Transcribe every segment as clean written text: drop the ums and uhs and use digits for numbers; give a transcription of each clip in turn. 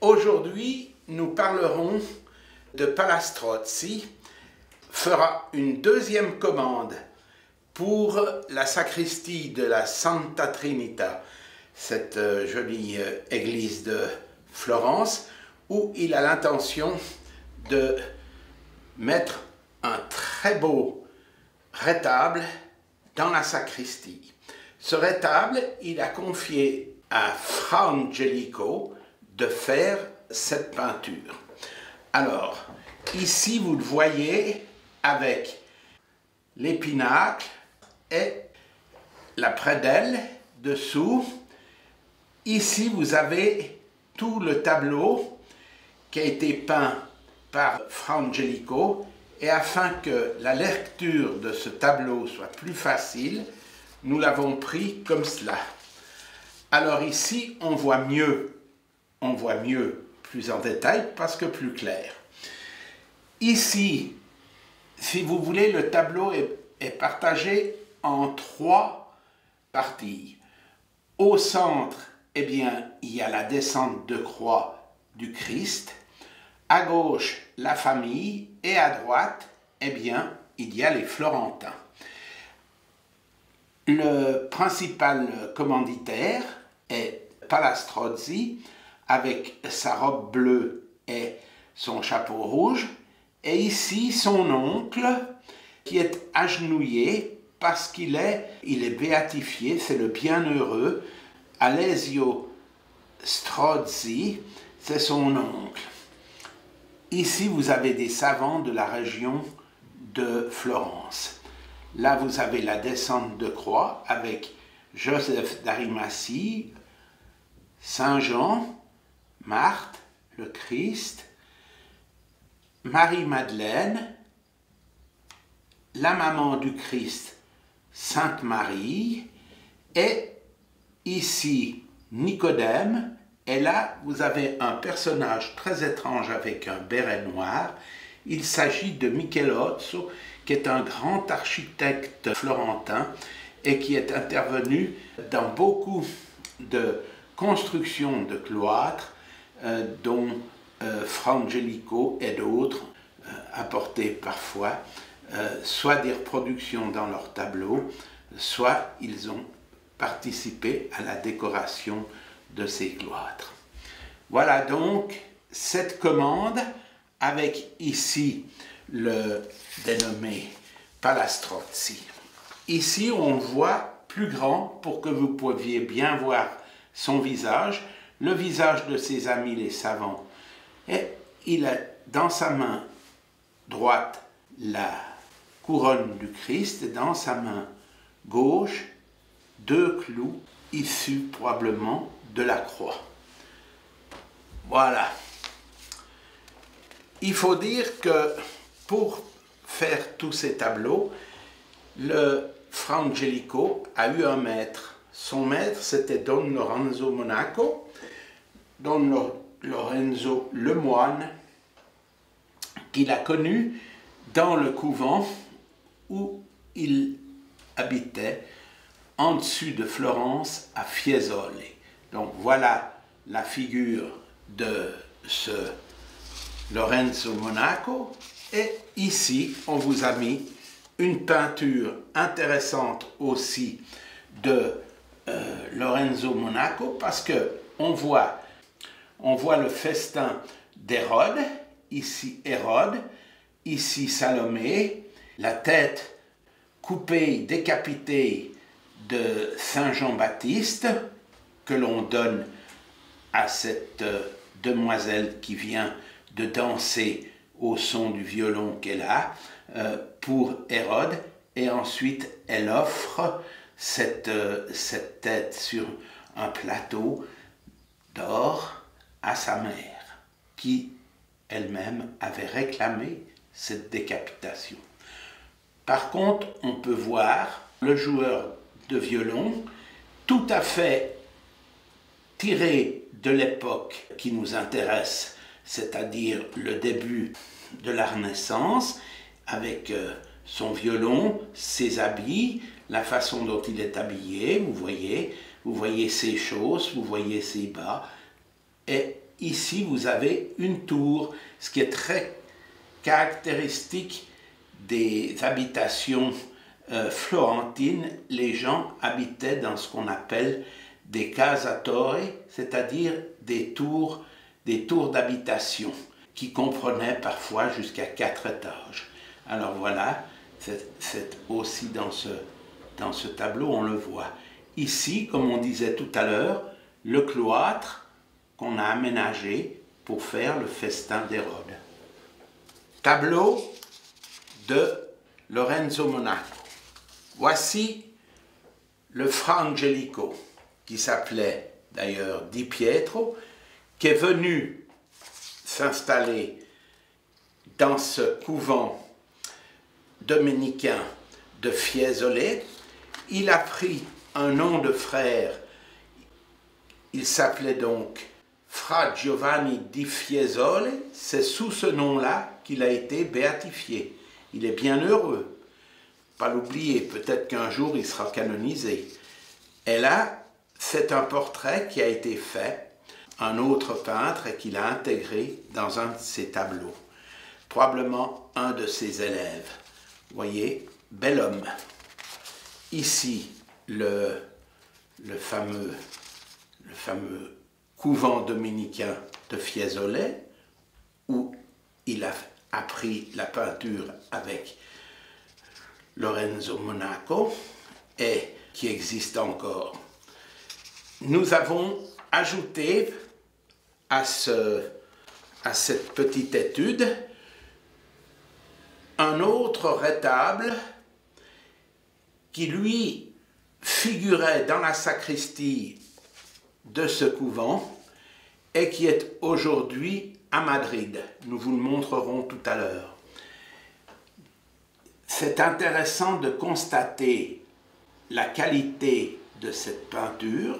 Aujourd'hui, nous parlerons de Palastrozzi, fera une deuxième commande pour la sacristie de la Santa Trinita, cette jolie église de Florence, où il a l'intention de mettre un très beau rétable dans la sacristie. Ce rétable, il a confié à Fra Angelico de faire cette peinture. Alors, ici vous le voyez avec les pinacles et la prédelle dessous. Ici vous avez tout le tableau qui a été peint par Fra Angelico, et afin que la lecture de ce tableau soit plus facile, nous l'avons pris comme cela. Alors ici on voit mieux plus en détail parce que plus clair. Ici, si vous voulez, le tableau est partagé en trois parties. Au centre, eh bien, il y a la descente de croix du Christ. À gauche, la famille, et à droite, eh bien, il y a les Florentins. Le principal commanditaire est Palastrozzi, avec sa robe bleue et son chapeau rouge, et ici son oncle qui est agenouillé parce qu'il est béatifié, c'est le bienheureux, Alessio Strozzi, c'est son oncle. Ici vous avez des savants de la région de Florence. Là vous avez la descente de croix avec Joseph d'Arimathie, Saint Jean, Marthe, le Christ, Marie-Madeleine, la maman du Christ, Sainte Marie, et ici Nicodème, et là vous avez un personnage très étrange avec un béret noir. Il s'agit de Michelozzo, qui est un grand architecte florentin et qui est intervenu dans beaucoup de constructions de cloîtres, dont Fra Angelico et d'autres apportaient parfois soit des reproductions dans leurs tableaux, soit ils ont participé à la décoration de ces cloîtres. Voilà donc cette commande avec ici le dénommé Palastrozzi. Ici on voit plus grand pour que vous puissiez bien voir son visage, le visage de ses amis les savants, et il a dans sa main droite la couronne du Christ et dans sa main gauche deux clous issus probablement de la croix. Voilà. Il faut dire que pour faire tous ces tableaux, le Fra Angelico a eu un maître. Son maître, c'était Don Lorenzo Monaco, Don Lorenzo le moine, qu'il a connu dans le couvent où il habitait, en dessus de Florence, à Fiesole. Donc voilà la figure de ce Lorenzo Monaco, et ici on vous a mis une peinture intéressante aussi de Lorenzo Monaco, parce que on voit le festin d'Hérode, ici Hérode, ici Salomé, la tête coupée, décapitée de Saint Jean-Baptiste, que l'on donne à cette demoiselle qui vient de danser au son du violon qu'elle a pour Hérode, et ensuite elle offre cette tête sur un plateau d'or à sa mère, qui elle-même avait réclamé cette décapitation. Par contre, on peut voir le joueur de violon tout à fait tiré de l'époque qui nous intéresse, c'est-à-dire le début de la Renaissance, avec son violon, ses habits, la façon dont il est habillé, vous voyez ses chausses, vous voyez ses bas, et ici vous avez une tour, ce qui est très caractéristique des habitations florentines. Les gens habitaient dans ce qu'on appelle des casa torre, c'est-à-dire des tours d'habitation qui comprenaient parfois jusqu'à 4 étages. Alors voilà, c'est aussi dans ce tableau, on le voit. Ici, comme on disait tout à l'heure, le cloître qu'on a aménagé pour faire le festin d'Hérode. Tableau de Lorenzo Monaco. Voici le Fra Angelico, qui s'appelait d'ailleurs Di Pietro, qui est venu s'installer dans ce couvent dominicain de Fiesole. Il a pris un nom de frère, il s'appelait donc Fra Giovanni di Fiesole, c'est sous ce nom-là qu'il a été béatifié. Il est bien heureux, pas l'oublier, peut-être qu'un jour il sera canonisé. Et là, c'est un portrait qui a été fait, un autre peintre, et qu'il a intégré dans un de ses tableaux. Probablement un de ses élèves. Vous voyez, bel homme. Ici, le fameux couvent dominicain de Fiesole, où il a appris la peinture avec Lorenzo Monaco, et qui existe encore. Nous avons ajouté à cette petite étude un autre retable qui, lui, figurait dans la sacristie de ce couvent et qui est aujourd'hui à Madrid. Nous vous le montrerons tout à l'heure. C'est intéressant de constater la qualité de cette peinture.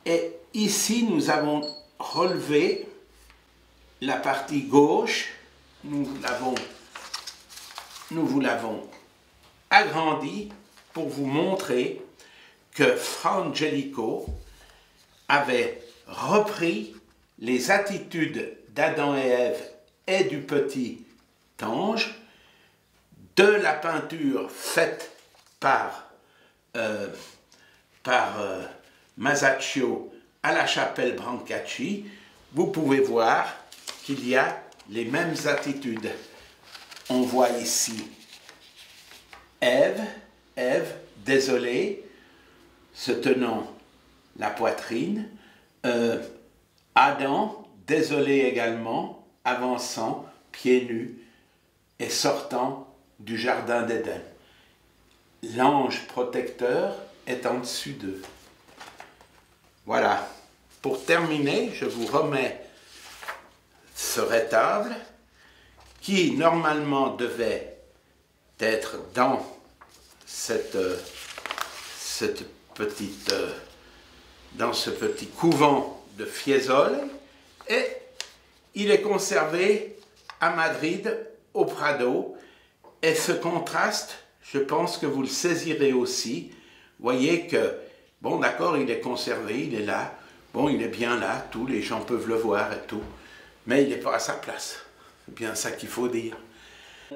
Et ici, nous avons relevé la partie gauche, nous vous l'avons agrandi pour vous montrer que Fra Angelico avait repris les attitudes d'Adam et Ève et du petit ange de la peinture faite par Masaccio à la chapelle Brancacci. Vous pouvez voir qu'il y a les mêmes attitudes. On voit ici Ève, désolée, se tenant la poitrine, Adam, désolé également, avançant, pieds nus, et sortant du jardin d'Éden. L'ange protecteur est en dessus d'eux. Voilà. Pour terminer, je vous remets ce retable qui normalement devait être dans dans ce petit couvent de Fiesole, et il est conservé à Madrid, au Prado, et ce contraste, je pense que vous le saisirez aussi. Voyez que, bon d'accord, il est conservé, il est là, bon il est bien là, tous les gens peuvent le voir et tout, mais il n'est pas à sa place. C'est bien ça qu'il faut dire.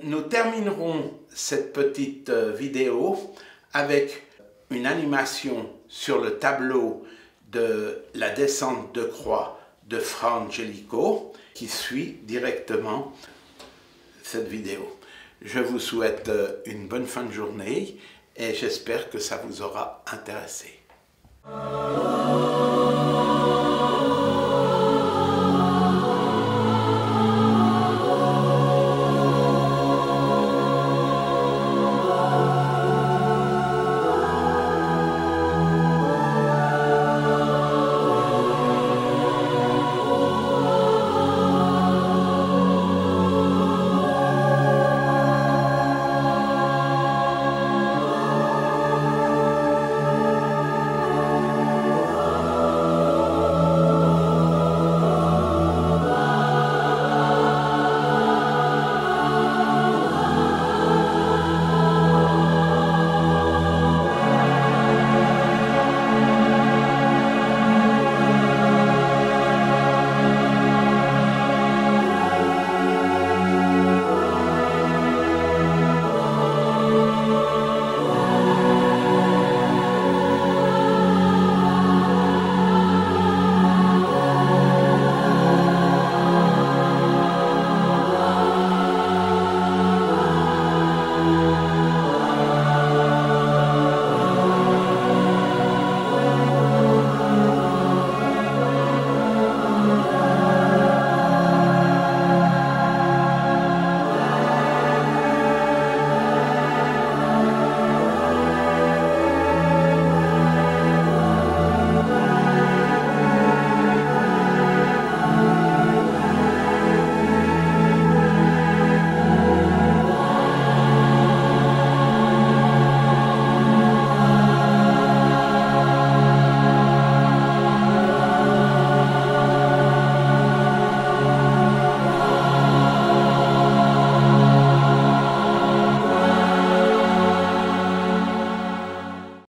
Nous terminerons cette petite vidéo avec une animation sur le tableau de la descente de croix de Fra Angelico qui suit directement cette vidéo. Je vous souhaite une bonne fin de journée et j'espère que ça vous aura intéressé.